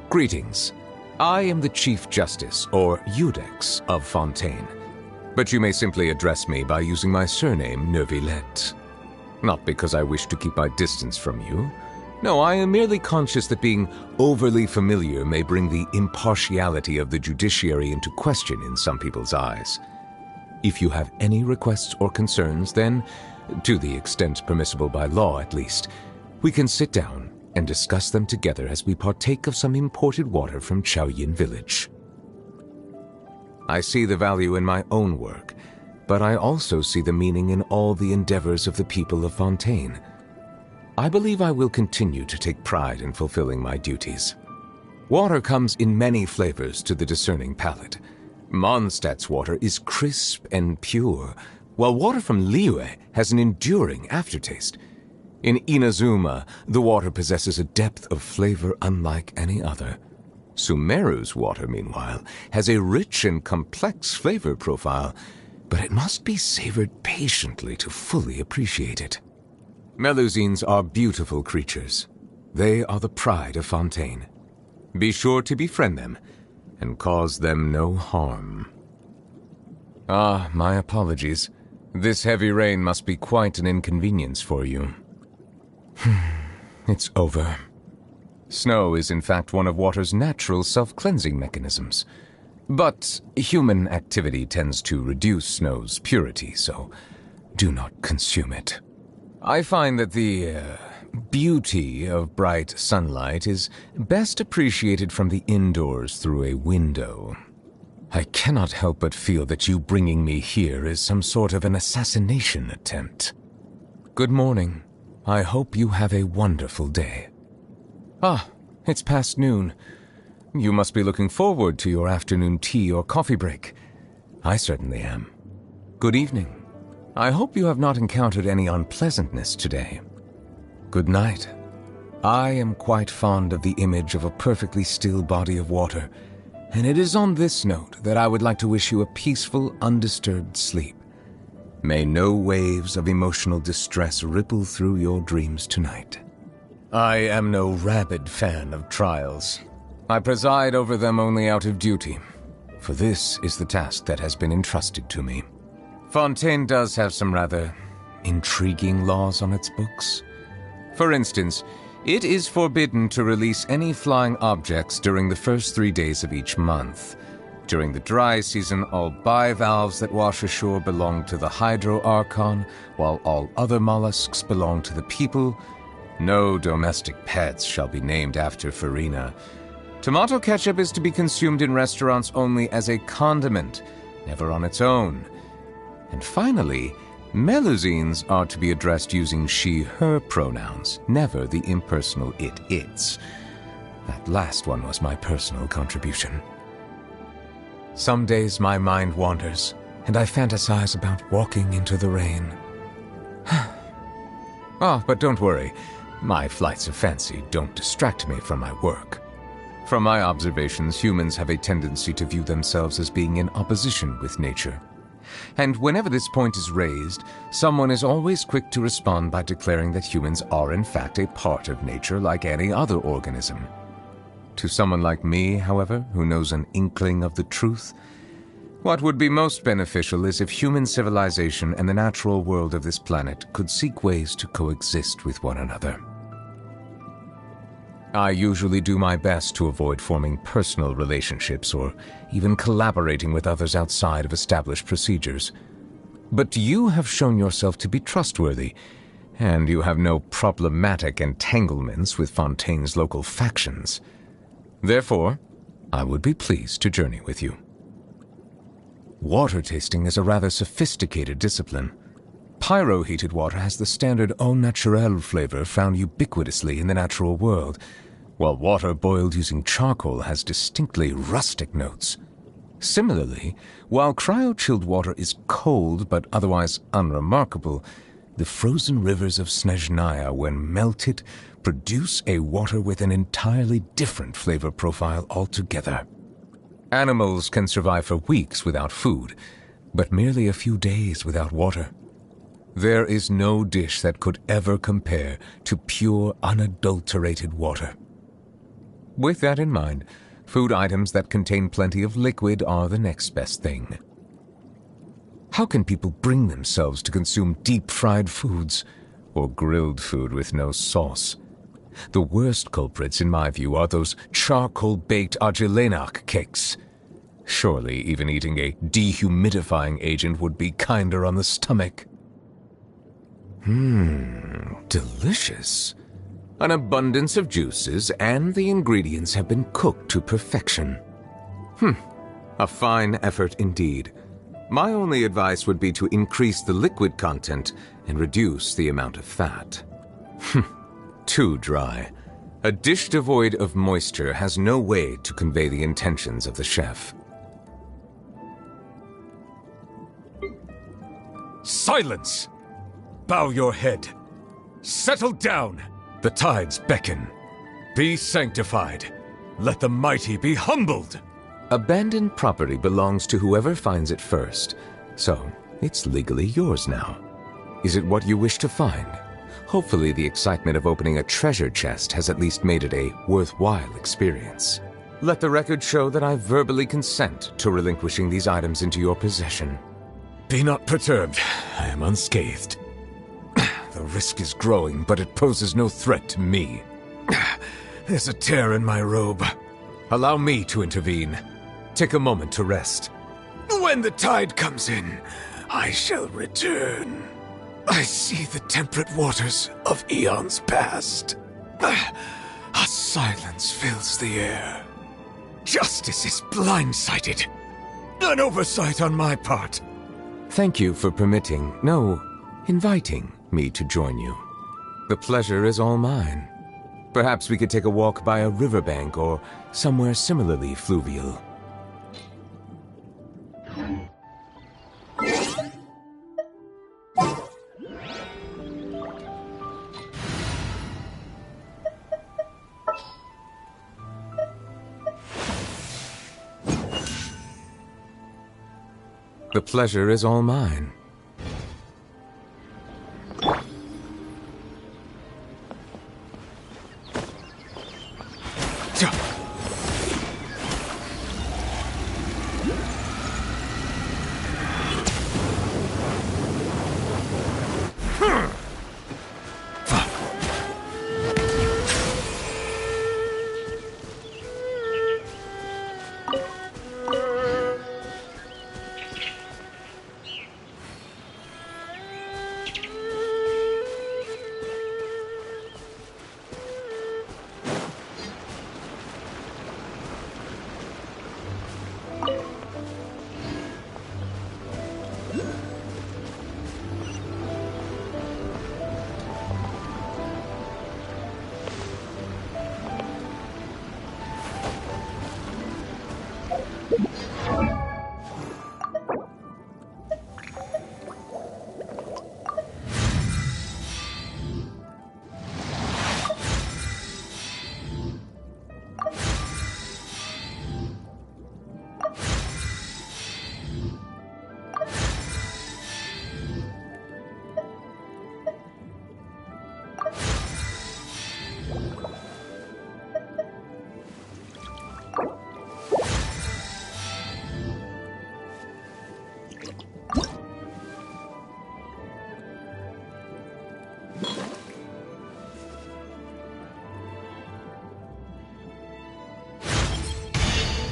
Greetings. I am the Chief Justice, or Iudex, of Fontaine. But you may simply address me by using my surname, Neuvillette. Not because I wish to keep my distance from you. No, I am merely conscious that being overly familiar may bring the impartiality of the judiciary into question in some people's eyes. If you have any requests or concerns, then, to the extent permissible by law at least, we can sit down and discuss them together as we partake of some imported water from Chaoyin village. I see the value in my own work, but I also see the meaning in all the endeavors of the people of Fontaine. I believe I will continue to take pride in fulfilling my duties. Water comes in many flavors to the discerning palate. Mondstadt's water is crisp and pure, while water from Liyue has an enduring aftertaste. In Inazuma, the water possesses a depth of flavor unlike any other. Sumeru's water, meanwhile, has a rich and complex flavor profile, but it must be savored patiently to fully appreciate it. Melusines are beautiful creatures. They are the pride of Fontaine. Be sure to befriend them and cause them no harm. Ah, my apologies. This heavy rain must be quite an inconvenience for you. It's over. Snow is in fact one of water's natural self-cleansing mechanisms. But human activity tends to reduce snow's purity, so do not consume it. I find that the beauty of bright sunlight is best appreciated from the indoors through a window. I cannot help but feel that you bringing me here is some sort of an assassination attempt. Good morning. I hope you have a wonderful day. Ah, it's past noon. You must be looking forward to your afternoon tea or coffee break. I certainly am. Good evening. I hope you have not encountered any unpleasantness today. Good night. I am quite fond of the image of a perfectly still body of water, and it is on this note that I would like to wish you a peaceful, undisturbed sleep. May no waves of emotional distress ripple through your dreams tonight. I am no rabid fan of trials. I preside over them only out of duty, for this is the task that has been entrusted to me. Fontaine does have some rather intriguing laws on its books. For instance, it is forbidden to release any flying objects during the first 3 days of each month. During the dry season, all bivalves that wash ashore belong to the Hydro Archon, while all other mollusks belong to the people. No domestic pets shall be named after Farina. Tomato ketchup is to be consumed in restaurants only as a condiment, never on its own. And finally, Melusines are to be addressed using she/her pronouns, never the impersonal it/its. That last one was my personal contribution. Some days my mind wanders, and I fantasize about walking into the rain. But don't worry. My flights of fancy don't distract me from my work. From my observations, humans have a tendency to view themselves as being in opposition with nature. And whenever this point is raised, someone is always quick to respond by declaring that humans are in fact a part of nature like any other organism. To someone like me, however, who knows an inkling of the truth, what would be most beneficial is if human civilization and the natural world of this planet could seek ways to coexist with one another. I usually do my best to avoid forming personal relationships or even collaborating with others outside of established procedures. But you have shown yourself to be trustworthy, and you have no problematic entanglements with Fontaine's local factions. Therefore, I would be pleased to journey with you. Water tasting is a rather sophisticated discipline. Pyro-heated water has the standard au naturel flavor found ubiquitously in the natural world, while water boiled using charcoal has distinctly rustic notes. Similarly, while cryo-chilled water is cold but otherwise unremarkable, the frozen rivers of Snezhnaya, when melted, produce a water with an entirely different flavor profile altogether. Animals can survive for weeks without food, but merely a few days without water. There is no dish that could ever compare to pure, unadulterated water. With that in mind, food items that contain plenty of liquid are the next best thing. How can people bring themselves to consume deep-fried foods or grilled food with no sauce? The worst culprits, in my view, are those charcoal-baked Argilenac cakes. Surely even eating a dehumidifying agent would be kinder on the stomach. Delicious. An abundance of juices, and the ingredients have been cooked to perfection. A fine effort indeed. My only advice would be to increase the liquid content and reduce the amount of fat. Too dry. A dish devoid of moisture has no way to convey the intentions of the chef. Silence! Bow your head. Settle down. The tides beckon. Be sanctified. Let the mighty be humbled. Abandoned property belongs to whoever finds it first, so it's legally yours now. Is it what you wish to find? Hopefully the excitement of opening a treasure chest has at least made it a worthwhile experience. Let the record show that I verbally consent to relinquishing these items into your possession. Be not perturbed. I am unscathed. The risk is growing, but it poses no threat to me. There's a tear in my robe. Allow me to intervene. Take a moment to rest. When the tide comes in, I shall return. I see the temperate waters of eons past. A silence fills the air. Justice is blindsided. An oversight on my part. Thank you for permitting, no, inviting me to join you. The pleasure is all mine. Perhaps we could take a walk by a riverbank or somewhere similarly fluvial. The pleasure is all mine.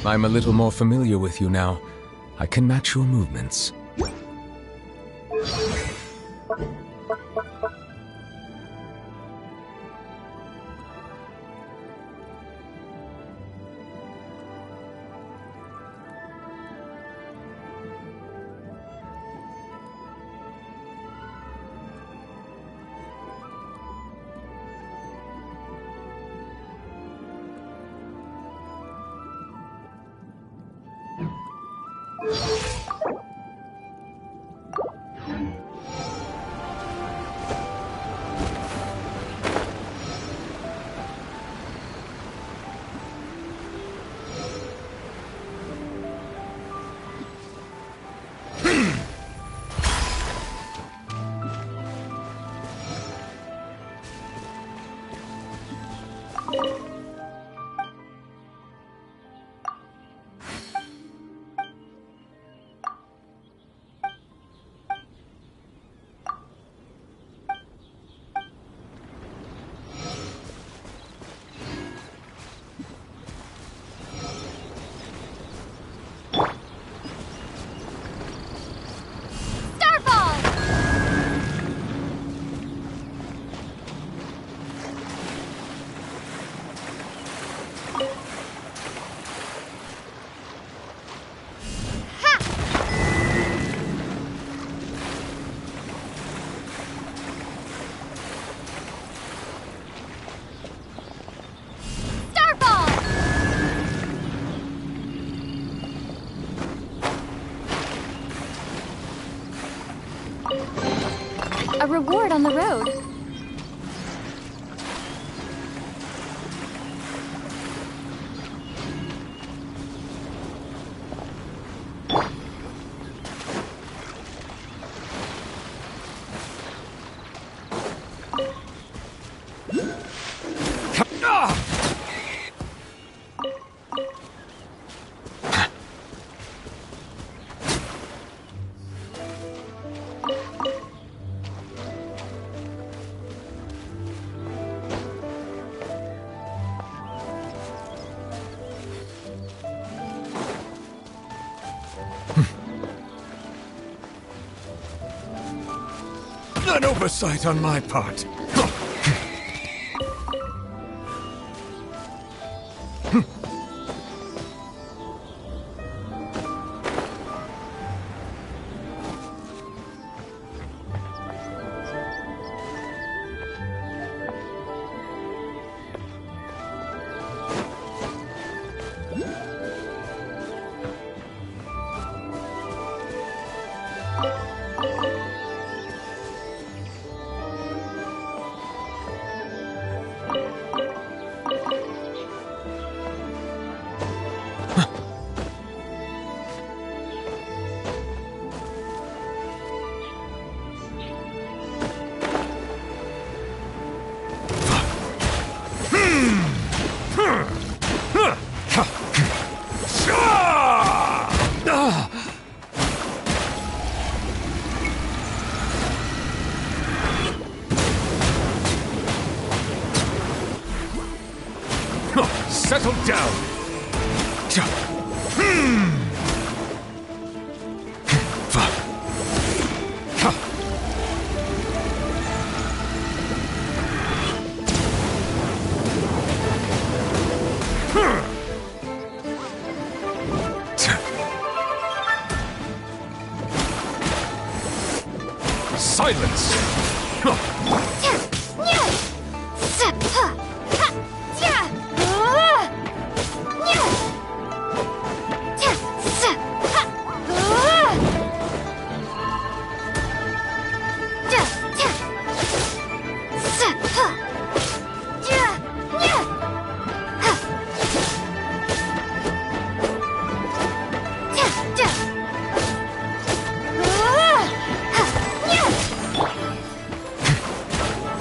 I'm a little more familiar with you now. I can match your movements. A reward on the road. An oversight on my part. Settle down! Silence!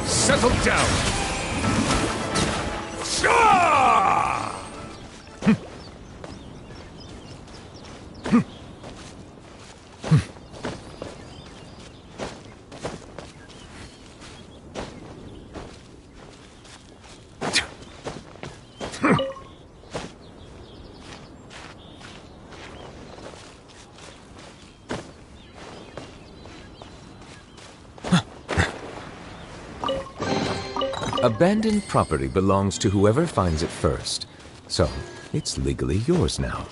Settle down! Abandoned property belongs to whoever finds it first, so it's legally yours now.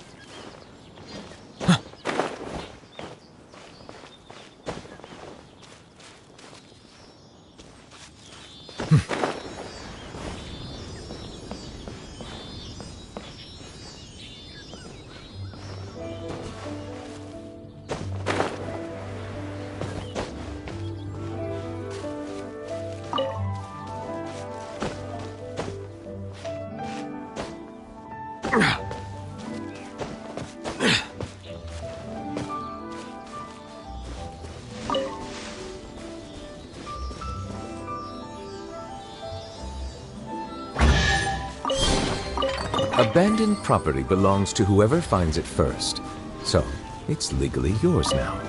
Abandoned property belongs to whoever finds it first, so it's legally yours now.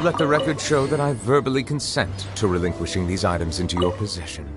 Let the record show that I verbally consent to relinquishing these items into your possession.